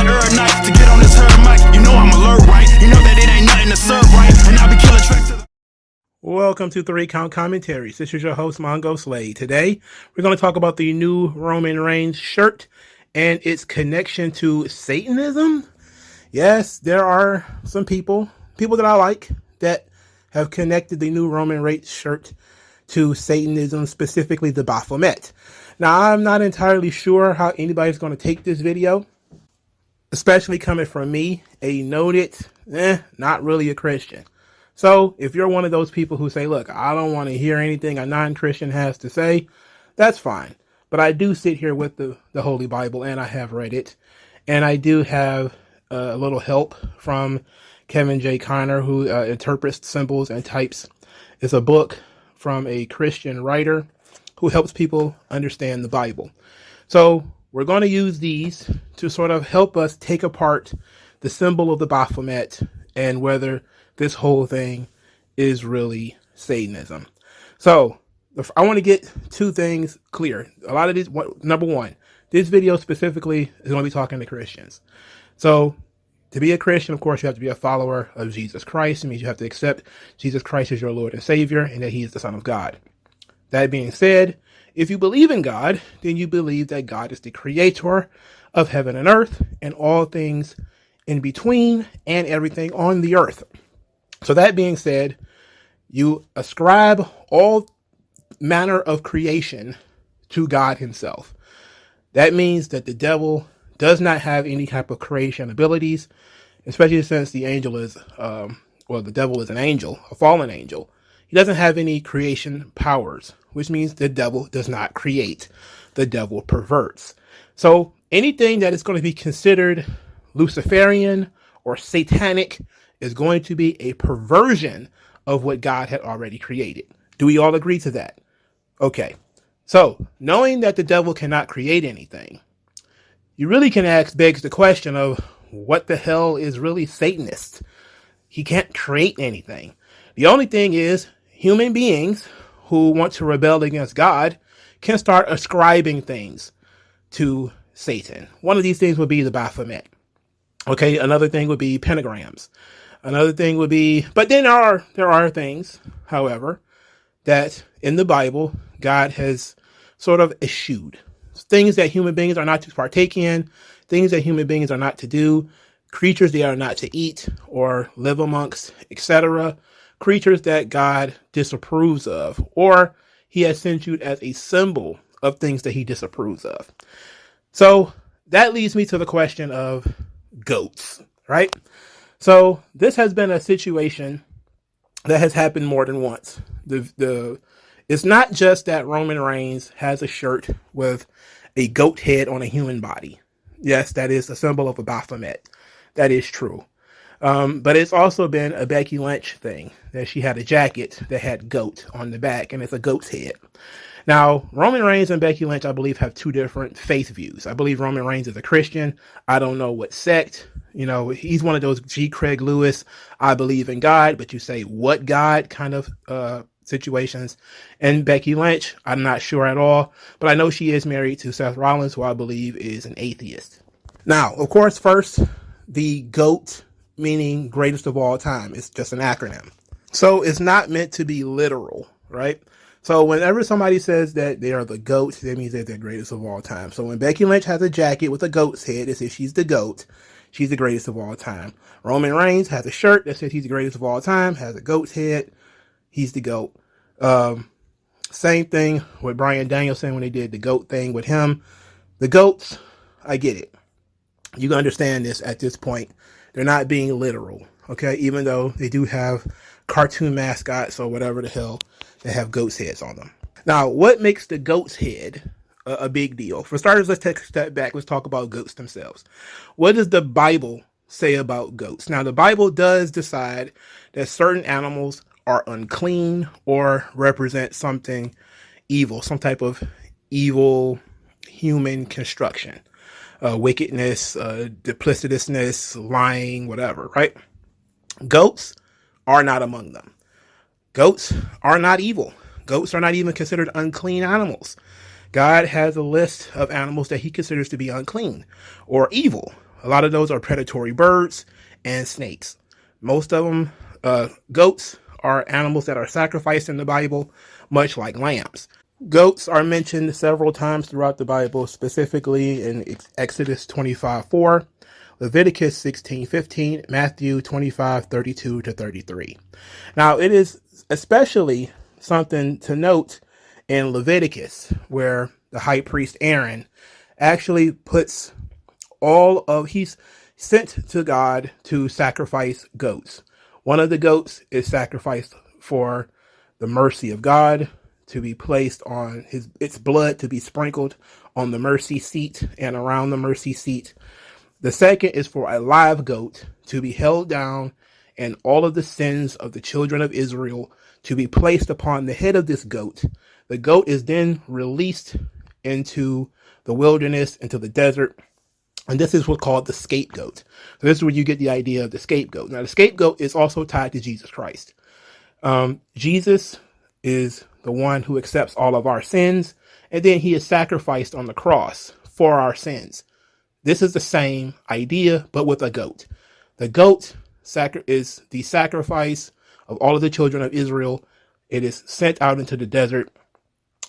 herb knife to get on this herb mic. You know I'm alert, right? You know that it ain't nothing to serve, right? And I'll be killing tracks to the... Welcome to 3 Count Commentaries. This is your host, MagMongoSlade. Today, we're going to talk about the new Roman Reigns shirt and its connection to Satanism. Yes, there are some people that I like that have connected the new Roman Reigns shirt to Satanism, specifically the Baphomet. Now, I'm not entirely sure how anybody's going to take this video, especially coming from me, a noted, not really a Christian. So if you're one of those people who say, look, I don't want to hear anything a non-Christian has to say, that's fine. But I do sit here with the Holy Bible, and I have read it. And I do have a little help from Kevin J. Conner, who interprets symbols and types. It's a book from a Christian writer who helps people understand the Bible. So we're going to use these to sort of help us take apart the symbol of the Baphomet and whether this whole thing is really Satanism. So I want to get two things clear. A lot of these, number one, this video specifically is going to be talking to Christians. So to be a Christian, of course, you have to be a follower of Jesus Christ. It means you have to accept Jesus Christ as your Lord and Savior and that he is the Son of God. That being said, if you believe in God, then you believe that God is the creator of heaven and earth and all things in between and everything on the earth. So that being said, you ascribe all manner of creation to God himself. That means that the devil does not have any type of creation abilities, especially since the angel is, the devil is an angel, a fallen angel. He doesn't have any creation powers, which means the devil does not create. The devil perverts. So anything that is going to be considered Luciferian or Satanic is going to be a perversion of what God had already created. Do we all agree to that? Okay. So knowing that the devil cannot create anything, you really can begs the question of what the hell is really Satanist? He can't create anything. The only thing is human beings who want to rebel against God can start ascribing things to Satan. One of these things would be the Baphomet. Okay. Another thing would be pentagrams. Another thing would be, but then there are things, however, that in the Bible, God has sort of eschewed. Things that human beings are not to partake in, things that human beings are not to do, creatures they are not to eat or live amongst, etc. Creatures that God disapproves of, or he has censored as a symbol of things that he disapproves of. So that leads me to the question of goats, right? So this has been a situation that has happened more than once. It's not just that Roman Reigns has a shirt with a goat head on a human body. Yes, that is a symbol of a Baphomet. That is true. But it's also been a Becky Lynch thing that she had a jacket that had goat on the back and it's a goat's head. Now, Roman Reigns and Becky Lynch, I believe, have two different faith views. I believe Roman Reigns is a Christian. I don't know what sect. You know, he's one of those G. Craig Lewis, I believe in God, but you say what God kind of situations. And Becky Lynch, I'm not sure at all, but I know she is married to Seth Rollins, who I believe is an atheist. Now, of course, first, the GOAT, meaning greatest of all time. It's just an acronym. So it's not meant to be literal, right? So whenever somebody says that they are the GOAT, that means that they're greatest of all time. So when Becky Lynch has a jacket with a goat's head, it says she's the GOAT. She's the greatest of all time. Roman Reigns has a shirt that says he's the greatest of all time, has a goat's head. He's the GOAT. Same thing with Bryan Danielson when they did the GOAT thing with him. The GOATs, I get it. You can understand this at this point. They're not being literal, okay? Even though they do have cartoon mascots or whatever the hell that have goats' heads on them. Now, what makes the goat's head a big deal? For starters, let's take a step back. Let's talk about goats themselves. What does the Bible say about goats? Now, the Bible does decide that certain animals are unclean or represent something evil, some type of evil human construction, wickedness, duplicitousness, lying, whatever, right? Goats are not among them. Goats are not evil. Goats are not even considered unclean animals. God has a list of animals that he considers to be unclean or evil, A lot of those are predatory birds and snakes. Most of them, goats, are animals that are sacrificed in the Bible, much like lambs. Goats are mentioned several times throughout the Bible, specifically in Exodus 25:4, Leviticus 16:15, Matthew 25:32 to 33. Now, it is especially something to note in Leviticus, where the high priest Aaron actually puts he's sent to God to sacrifice goats. One of the goats is sacrificed for the mercy of God, to be placed on its blood to be sprinkled on the mercy seat and around the mercy seat. The second is for a live goat to be held down, and all of the sins of the children of Israel to be placed upon the head of this goat. The goat is then released into the wilderness, into the desert, and this is what's called the scapegoat. So this is where you get the idea of the scapegoat. Now, the scapegoat is also tied to Jesus Christ. Jesus is the one who accepts all of our sins, and then he is sacrificed on the cross for our sins. This is the same idea, but with a goat. The goat is the sacrifice of all of the children of Israel. It is sent out into the desert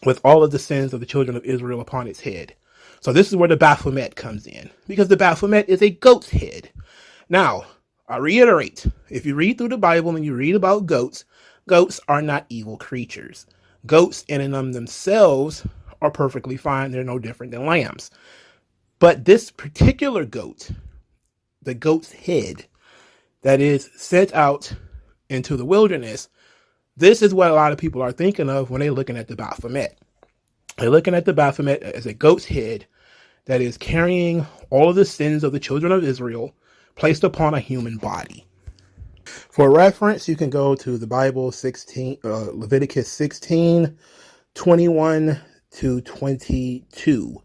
with all of the sins of the children of Israel upon its head. So this is where the Baphomet comes in, because the Baphomet is a goat's head. Now, I reiterate, if you read through the Bible and you read about goats, goats are not evil creatures. Goats in and of themselves are perfectly fine. They're no different than lambs. But this particular goat, the goat's head that is sent out into the wilderness, this is what a lot of people are thinking of when they're looking at the Baphomet. They're looking at the Baphomet as a goat's head that is carrying all of the sins of the children of Israel placed upon a human body. For reference, you can go to the Bible, Leviticus 16:21 to 22.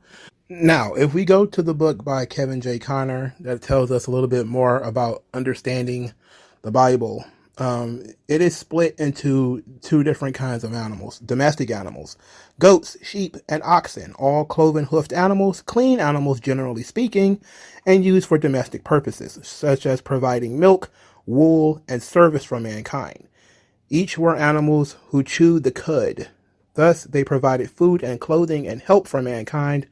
Now, if we go to the book by Kevin J. Conner that tells us a little bit more about understanding the Bible, it is split into two different kinds of animals: domestic animals, goats, sheep, and oxen, all cloven-hoofed animals, clean animals generally speaking, and used for domestic purposes, such as providing milk, wool, and service for mankind. Each were animals who chewed the cud. Thus, they provided food and clothing and help for mankind.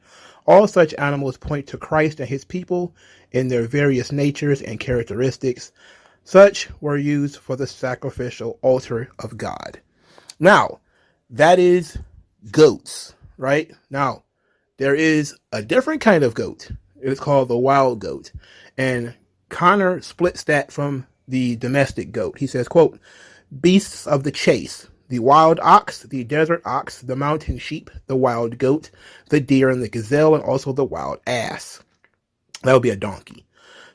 All such animals point to Christ and his people in their various natures and characteristics. Such were used for the sacrificial altar of God. Now, that is goats, right? Now, there is a different kind of goat. It's called the wild goat. And Connor splits that from the domestic goat. He says, quote, beasts of the chase, the wild ox, the desert ox, the mountain sheep, the wild goat, the deer and the gazelle, and also the wild ass. That would be a donkey.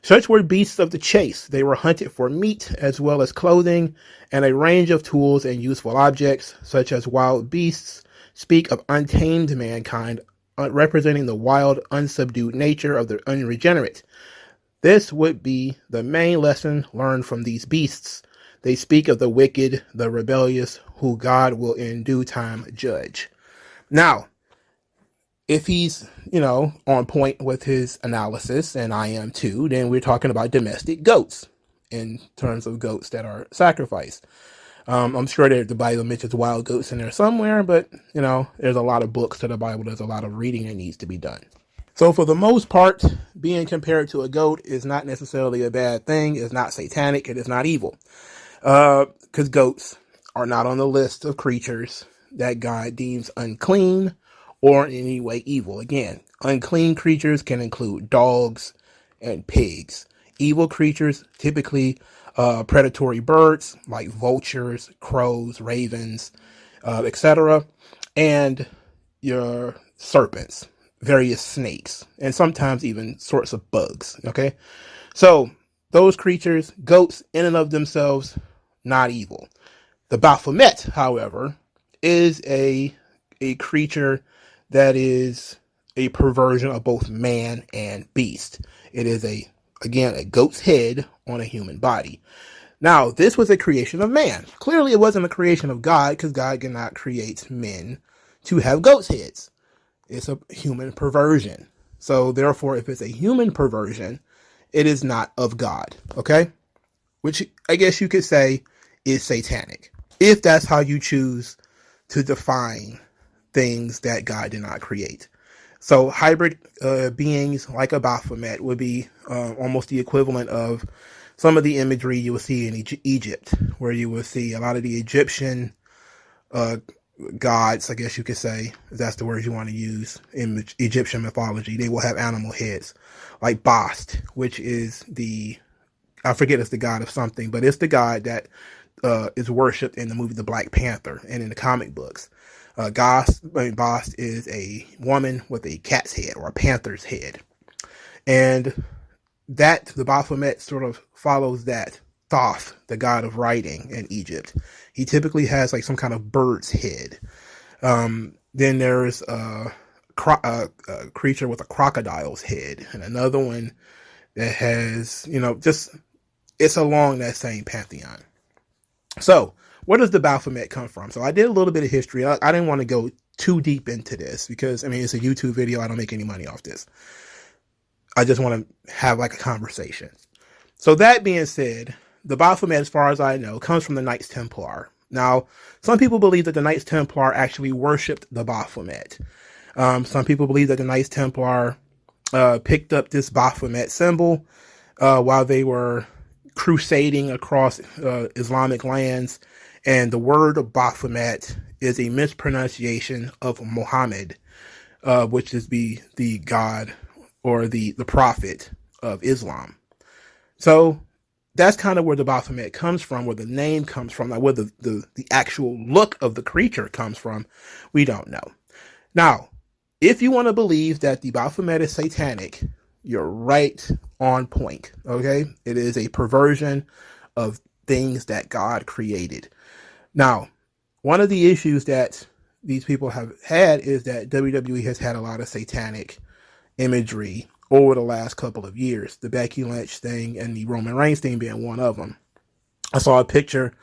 Such were beasts of the chase. They were hunted for meat as well as clothing and a range of tools and useful objects, such as wild beasts speak of untamed mankind, representing the wild, unsubdued nature of the unregenerate. This would be the main lesson learned from these beasts. They speak of the wicked, the rebellious, who God will in due time judge. Now, if he's, on point with his analysis, and I am too, then we're talking about domestic goats in terms of goats that are sacrificed. I'm sure that the Bible mentions wild goats in there somewhere, but, there's a lot of books to the Bible. There's a lot of reading that needs to be done. So for the most part, being compared to a goat is not necessarily a bad thing. It's not satanic. It is not evil. Because goats are not on the list of creatures that God deems unclean or in any way evil. Again, unclean creatures can include dogs and pigs. Evil creatures, typically predatory birds like vultures, crows, ravens, etc. And your serpents, various snakes, and sometimes even sorts of bugs. Okay, so those creatures, goats in and of themselves, not evil. The Baphomet, however, is a creature that is a perversion of both man and beast. It is a goat's head on a human body. Now, this was a creation of man. Clearly, it wasn't a creation of God, because God did not create men to have goat's heads. It's a human perversion. So, therefore, if it's a human perversion, it is not of God, okay? Which I guess you could say is satanic, if that's how you choose to define things that God did not create. So hybrid beings like a Baphomet would be almost the equivalent of some of the imagery you will see in Egypt, where you will see a lot of the Egyptian gods, I guess you could say, if that's the word you want to use, in Egyptian mythology. They will have animal heads, like Bast, which is I forget it's the god of something, but it's the god that is worshipped in the movie The Black Panther and in the comic books. Bast is a woman with a cat's head or a panther's head. And the Baphomet sort of follows that. Thoth, the god of writing in Egypt, he typically has like some kind of bird's head. Then there's a creature with a crocodile's head, and another one that has, it's along that same pantheon. So where does the Baphomet come from? So I did a little bit of history. I didn't want to go too deep into this because, it's a YouTube video. I don't make any money off this. I just want to have like a conversation. So that being said, the Baphomet, as far as I know, comes from the Knights Templar. Now, some people believe that the Knights Templar actually worshipped the Baphomet. Some people believe that the Knights Templar picked up this Baphomet symbol while they were crusading across Islamic lands. And the word of Baphomet is a mispronunciation of Muhammad, which is the god or the prophet of Islam. So that's kind of where the Baphomet comes from, where the name comes from, like where the actual look of the creature comes from, we don't know. Now, if you want to believe that the Baphomet is satanic, you're right on point, okay? It is a perversion of things that God created. Now, one of the issues that these people have had is that WWE has had a lot of satanic imagery over the last couple of years, the Becky Lynch thing and the Roman Reigns thing being one of them. I saw a picture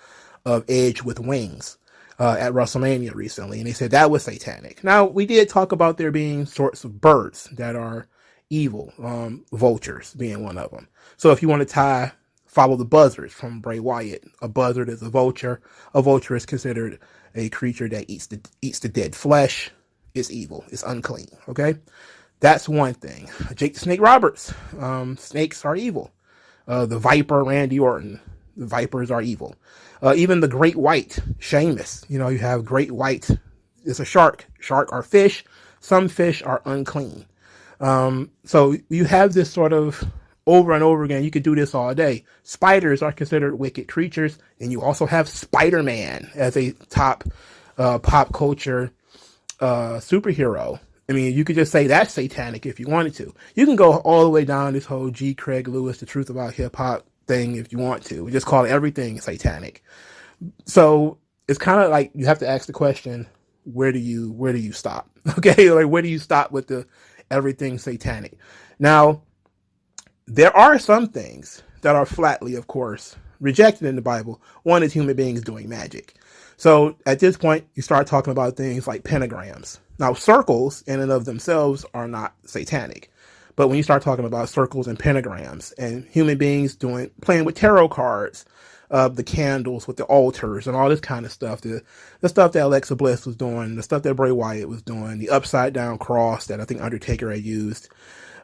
of Edge with wings at WrestleMania recently, and they said that was satanic. Now, we did talk about there being sorts of birds that are evil, vultures being one of them. So if you want to follow the buzzards from Bray Wyatt, a buzzard is a vulture. A vulture is considered a creature that eats the dead flesh. It's evil. It's unclean, okay? That's one thing. Jake the Snake Roberts. Snakes are evil. The Viper, Randy Orton. The Vipers are evil. Even the Great White, Sheamus. You have Great White. It's a shark. Shark are fish. Some fish are unclean. So you have this sort of over and over again. You could do this all day. Spiders are considered wicked creatures. And you also have Spider-Man as a top pop culture superhero. You could just say that's satanic if you wanted to. You can go all the way down this whole G. Craig Lewis, the truth about hip hop thing if you want to. Just call everything satanic. So it's kind of like you have to ask the question, where do you stop? Okay, like where do you stop with the everything satanic? Now, there are some things that are flatly, of course, rejected in the Bible. One is human beings doing magic. So at this point, you start talking about things like pentagrams. Now, circles in and of themselves are not satanic. But when you start talking about circles and pentagrams and human beings playing with tarot cards, the candles with the altars and all this kind of stuff, the stuff that Alexa Bliss was doing, the stuff that Bray Wyatt was doing, the upside down cross that I think Undertaker had used,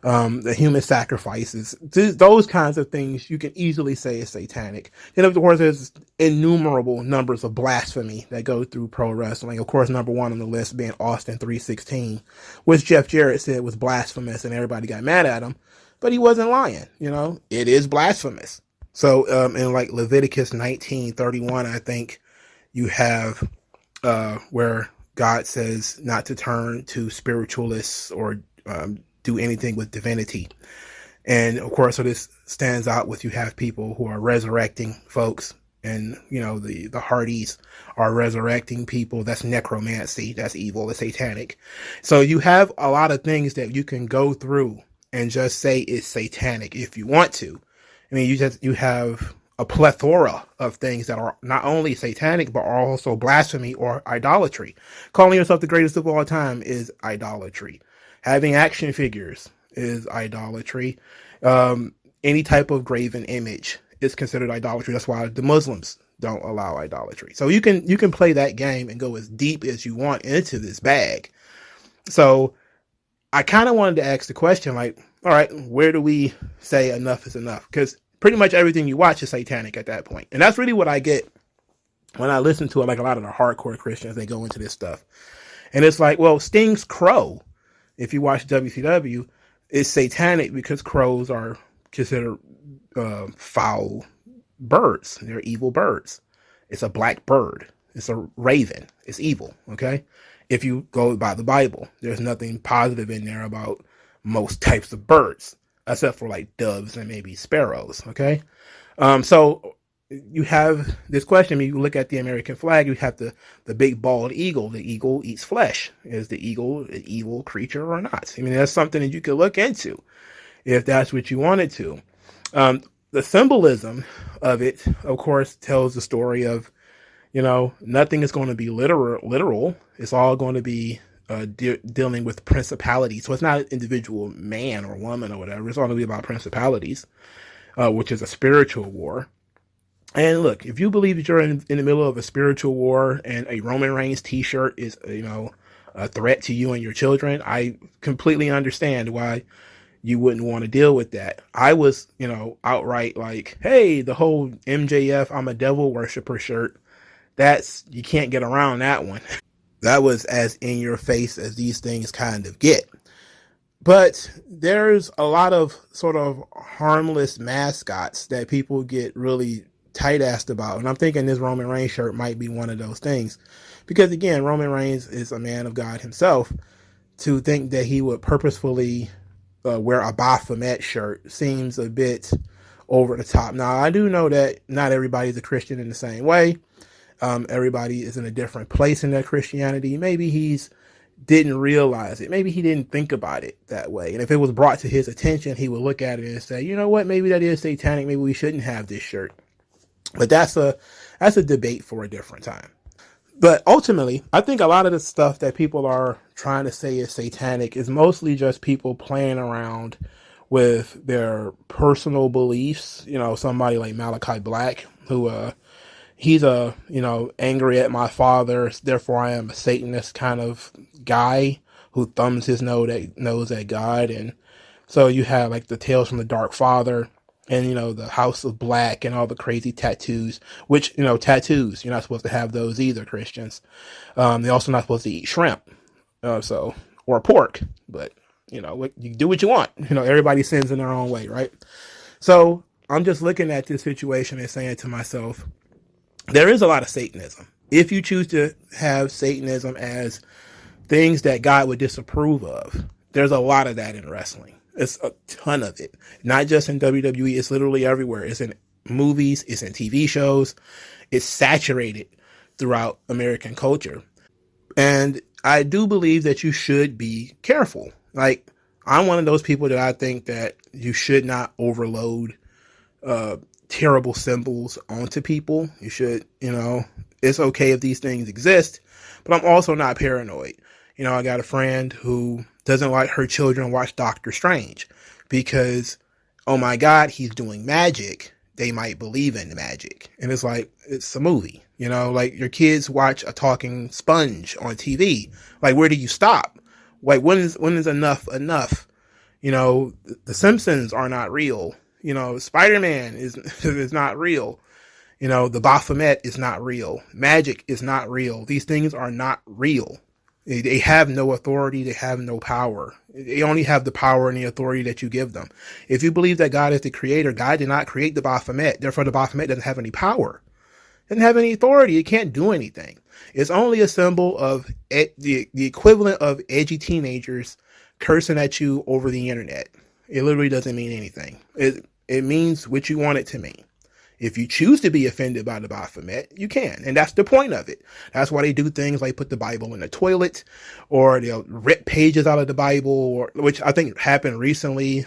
the human sacrifices, those kinds of things you can easily say is satanic. And of course, there's innumerable numbers of blasphemy that go through pro wrestling. Of course, number one on the list being Austin 3:16, which Jeff Jarrett said was blasphemous and everybody got mad at him, but he wasn't lying. It is blasphemous. So, in like Leviticus 19:31, I think you have, where God says not to turn to spiritualists or, do anything with divinity. And of course, so this stands out with, you have people who are resurrecting folks, and the Hardys are resurrecting people. That's necromancy. That's evil. It's satanic. So you have a lot of things that you can go through and just say it's satanic if you want to. You have a plethora of things that are not only satanic, but are also blasphemy or idolatry. Calling yourself the greatest of all time is idolatry. Having action figures is idolatry. any type of graven image is considered idolatry. That's why the Muslims don't allow idolatry. So you can play that game and go as deep as you want into this bag. So I kind of wanted to ask the question, like, all right, where do we say enough is enough? Because pretty much everything you watch is satanic at that point. And that's really what I get when I listen to it. Like a lot of the hardcore Christians, they go into this stuff. And it's like, well, Sting's crow, if you watch WCW, is satanic because crows are considered foul birds. They're evil birds. It's a black bird. It's a raven. It's evil, okay? If you go by the Bible, there's nothing positive in there about most types of birds, except for like doves and maybe sparrows, okay? So you have this question. When you look at the American flag, you have the big bald eagle. The eagle eats flesh. Is the eagle an evil creature or not? I mean, that's something that you could look into if that's what you wanted to. The symbolism of it, of course, tells the story of, nothing is going to be literal. It's all going to be dealing with principalities. So it's not an individual man or woman or whatever. It's all going to be about principalities, which is a spiritual war. And look, if you believe that you're in the middle of a spiritual war and a Roman Reigns t-shirt is, a threat to you and your children, I completely understand why you wouldn't want to deal with that. I was, outright like, hey, the whole MJF, I'm a devil worshiper shirt, you can't get around that one. That was as in your face as these things kind of get. But there's a lot of sort of harmless mascots that people get really tight-assed about. And I'm thinking this Roman Reigns shirt might be one of those things. Because again, Roman Reigns is a man of God himself. To think that he would purposefully wear a Baphomet shirt seems a bit over the top. Now, I do know that not everybody's a Christian in the same way. Everybody is in a different place in their Christianity. Maybe he's didn't realize it. Maybe he didn't think about it that way. And if it was brought to his attention, he would look at it and say, you know what, maybe that is satanic. Maybe we shouldn't have this shirt. But that's a debate for a different time. But ultimately, I think a lot of the stuff that people are trying to say is satanic is mostly just people playing around with their personal beliefs. Somebody like Malachi Black, who he's angry at my father, therefore I am a Satanist kind of guy who thumbs his nose at God. And so you have like the Tales from the Dark Father and, the House of Black and all the crazy tattoos, which, tattoos, you're not supposed to have those either, Christians. They're also not supposed to eat shrimp, or pork, but, you do what you want. Everybody sins in their own way, right? So I'm just looking at this situation and saying to myself, there is a lot of Satanism. If you choose to have Satanism as things that God would disapprove of, there's a lot of that in wrestling. It's a ton of it. Not just in WWE, it's literally everywhere. It's in movies, it's in TV shows. It's saturated throughout American culture. And I do believe that you should be careful. Like, I'm one of those people that I think that you should not overload terrible symbols onto people. You should, it's okay if these things exist, but I'm also not paranoid. I got a friend who doesn't like her children watch Doctor Strange because, oh my God, he's doing magic. They might believe in the magic. And it's like, it's a movie, like your kids watch a talking sponge on TV. Like, where do you stop? Like, when is enough? The Simpsons are not real. Spider-Man is not real. The Baphomet is not real. Magic is not real. These things are not real. They have no authority. They have no power. They only have the power and the authority that you give them. If you believe that God is the creator, God did not create the Baphomet. Therefore, the Baphomet doesn't have any power. It doesn't have any authority. It can't do anything. It's only a symbol of the equivalent of edgy teenagers cursing at you over the internet. It literally doesn't mean anything. It means what you want it to mean. If you choose to be offended by the Baphomet, you can. And that's the point of it. That's why they do things like put the Bible in the toilet, or they'll rip pages out of the Bible, which I think happened recently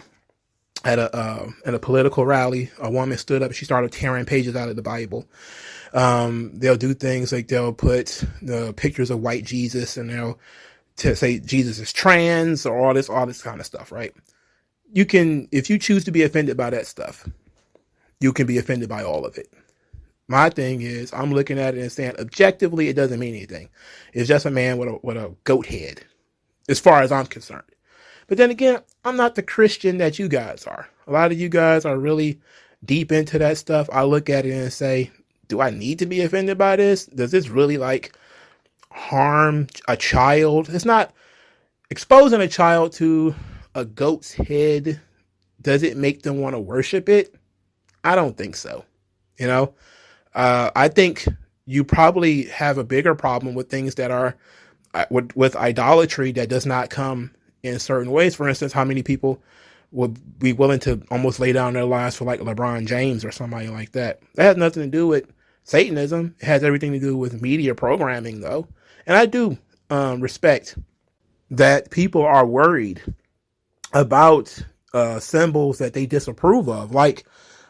at a political rally. A woman stood up and she started tearing pages out of the Bible. They'll do things like they'll put the pictures of white Jesus and they'll say Jesus is trans or all this kind of stuff, right? if you choose to be offended by that stuff, you can be offended by all of it. My thing is, I'm looking at it and saying, objectively, it doesn't mean anything. It's just a man with a goat head, as far as I'm concerned. But then again, I'm not the Christian that you guys are. A lot of you guys are really deep into that stuff. I look at it and say, do I need to be offended by this? Does this really like harm a child? It's not exposing a child to a goat's head. Does it make them want to worship it? I don't think so. You know, I think you probably have a bigger problem with things that are with idolatry that does not come in certain ways. For instance, how many people would be willing to almost lay down their lives for like LeBron James or somebody like that? That has nothing to do with Satanism. It has everything to do with media programming, though. And I do respect that people are worried about symbols that they disapprove of, like,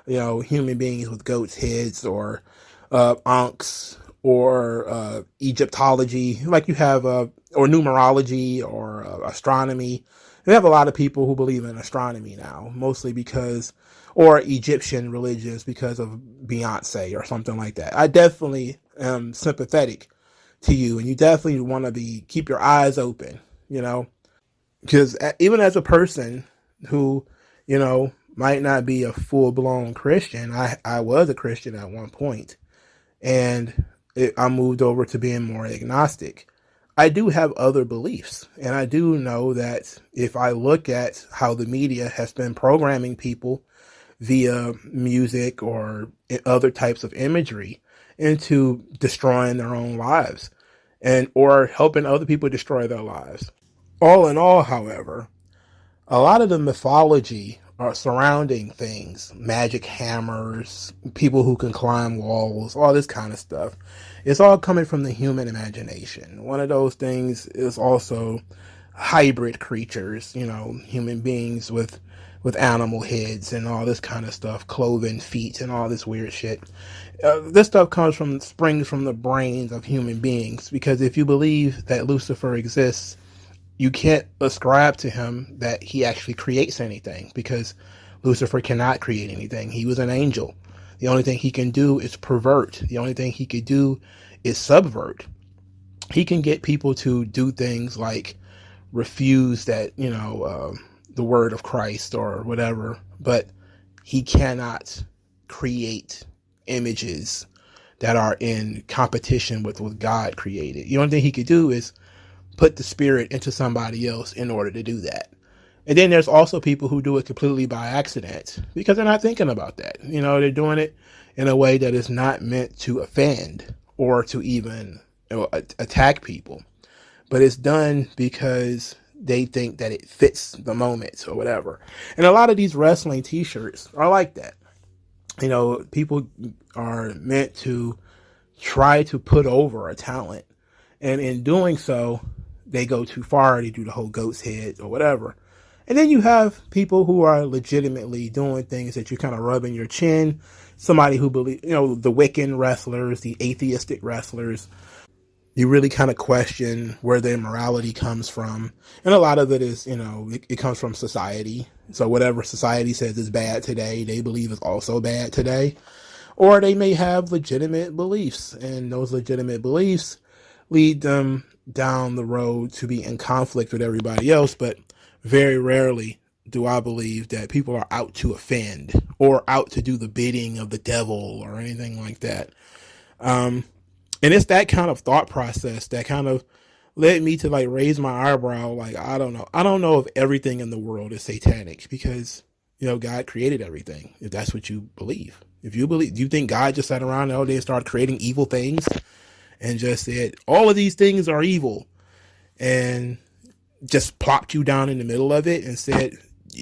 you know, human beings with goats' heads, or ankhs, or Egyptology, like you have, or numerology, or astronomy. We have a lot of people who believe in astronomy now, mostly because, or Egyptian religions because of Beyonce or something like that. I definitely am sympathetic to you, and you definitely want to keep your eyes open, you know, because even as a person who, you know, might not be a full-blown Christian, I was a Christian at one point, and I moved over to being more agnostic. I do have other beliefs, and I do know that if I look at how the media has been programming people via music or other types of imagery into destroying their own lives, and or helping other people destroy their lives. All in all, however, a lot of the mythology are surrounding things, magic hammers, people who can climb walls, all this kind of stuff. It's all coming from the human imagination. One of those things is also hybrid creatures, you know, human beings with animal heads and all this kind of stuff, cloven feet and all this weird shit. This stuff springs from the brains of human beings, because if you believe that Lucifer exists, you can't ascribe to him that he actually creates anything, because Lucifer cannot create anything. He was an angel. The only thing he can do is pervert. The only thing he could do is subvert. He can get people to do things like refuse that, you know, the word of Christ or whatever, but he cannot create images that are in competition with what God created. The only thing he could do is put the spirit into somebody else in order to do that. And then there's also people who do it completely by accident, because they're not thinking about that. You know, they're doing it in a way that is not meant to offend or to even, you know, attack people. But it's done because they think that it fits the moment or whatever. And a lot of these wrestling t-shirts are like that. You know, people are meant to try to put over a talent. And in doing so, they go too far. They do the whole goat's head or whatever. And then you have people who are legitimately doing things that you're kind of rubbing your chin. Somebody who believes, you know, the Wiccan wrestlers, the atheistic wrestlers. You really kind of question where their morality comes from. And a lot of it is, you know, it comes from society. So whatever society says is bad today, they believe is also bad today. Or they may have legitimate beliefs, and those legitimate beliefs lead them down the road to be in conflict with everybody else. But very rarely do I believe that people are out to offend or out to do the bidding of the devil or anything like that. And it's that kind of thought process that kind of led me to like raise my eyebrow. Like, I don't know if everything in the world is satanic, because, you know, God created everything. If that's what you believe, do you think God just sat around all day and started creating evil things and just said, all of these things are evil, and just plopped you down in the middle of it and said,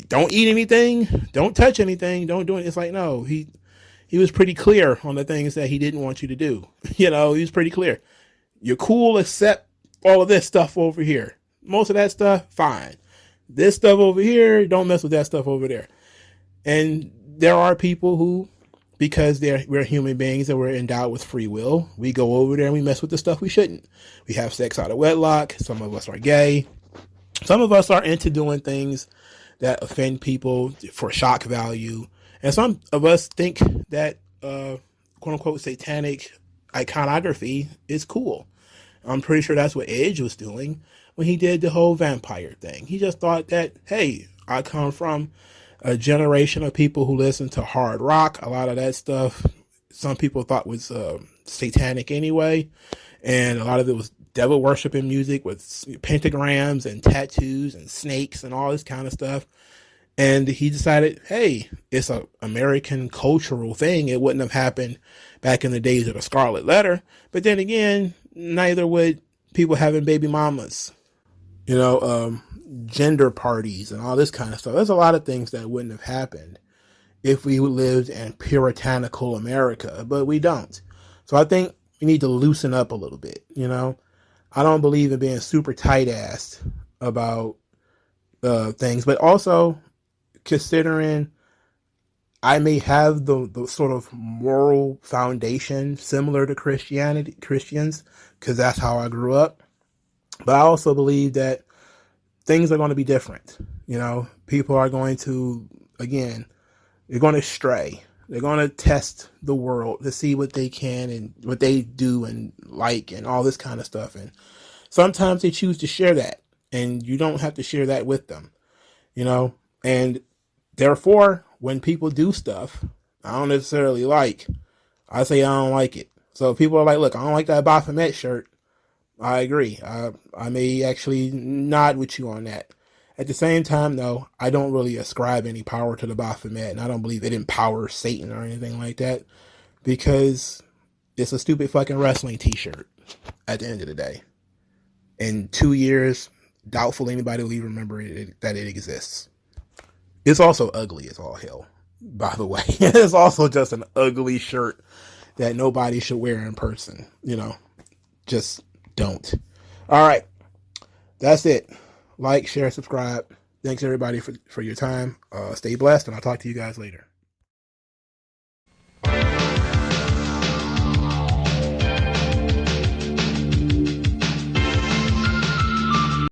don't eat anything, don't touch anything, don't do it? It's like, no, he was pretty clear on the things that he didn't want you to do. You know, he was pretty clear. You're cool except all of this stuff over here. Most of that stuff, fine. This stuff over here, don't mess with that stuff over there. And there are people who, because we're human beings and we're endowed with free will, we go over there and we mess with the stuff we shouldn't. We have sex out of wedlock. Some of us are gay. Some of us are into doing things that offend people for shock value. And some of us think that quote unquote satanic iconography is cool. I'm pretty sure that's what Edge was doing when he did the whole vampire thing. He just thought that, hey, I come from a generation of people who listen to hard rock. A lot of that stuff some people thought was satanic anyway. And a lot of it was devil worshiping music with pentagrams and tattoos and snakes and all this kind of stuff. And he decided, hey, it's an American cultural thing. It wouldn't have happened back in the days of the Scarlet Letter. But then again, neither would people having baby mamas, gender parties and all this kind of stuff. There's a lot of things that wouldn't have happened if we lived in puritanical America, but we don't. So I think we need to loosen up a little bit. I don't believe in being super tight-assed about things, but also considering I may have the sort of moral foundation similar to Christians, because that's how I grew up. But I also believe that things are going to be different. People are going to, again, they're going to stray. They're going to test the world to see what they can and what they do and like and all this kind of stuff. And sometimes they choose to share that, and you don't have to share that with them, and therefore, when people do stuff I don't necessarily like, I say I don't like it. So if people are like, look, I don't like that Baphomet shirt, I agree. I may actually nod with you on that. At the same time, though, I don't really ascribe any power to the Baphomet, and I don't believe it empowers Satan or anything like that, because it's a stupid fucking wrestling t-shirt at the end of the day. In 2 years, doubtful anybody will even remember that it exists. It's also ugly as all hell, by the way. It's also just an ugly shirt that nobody should wear in person. Just don't. All right. That's it. Like, share, subscribe. Thanks everybody for your time. Stay blessed, and I'll talk to you guys later.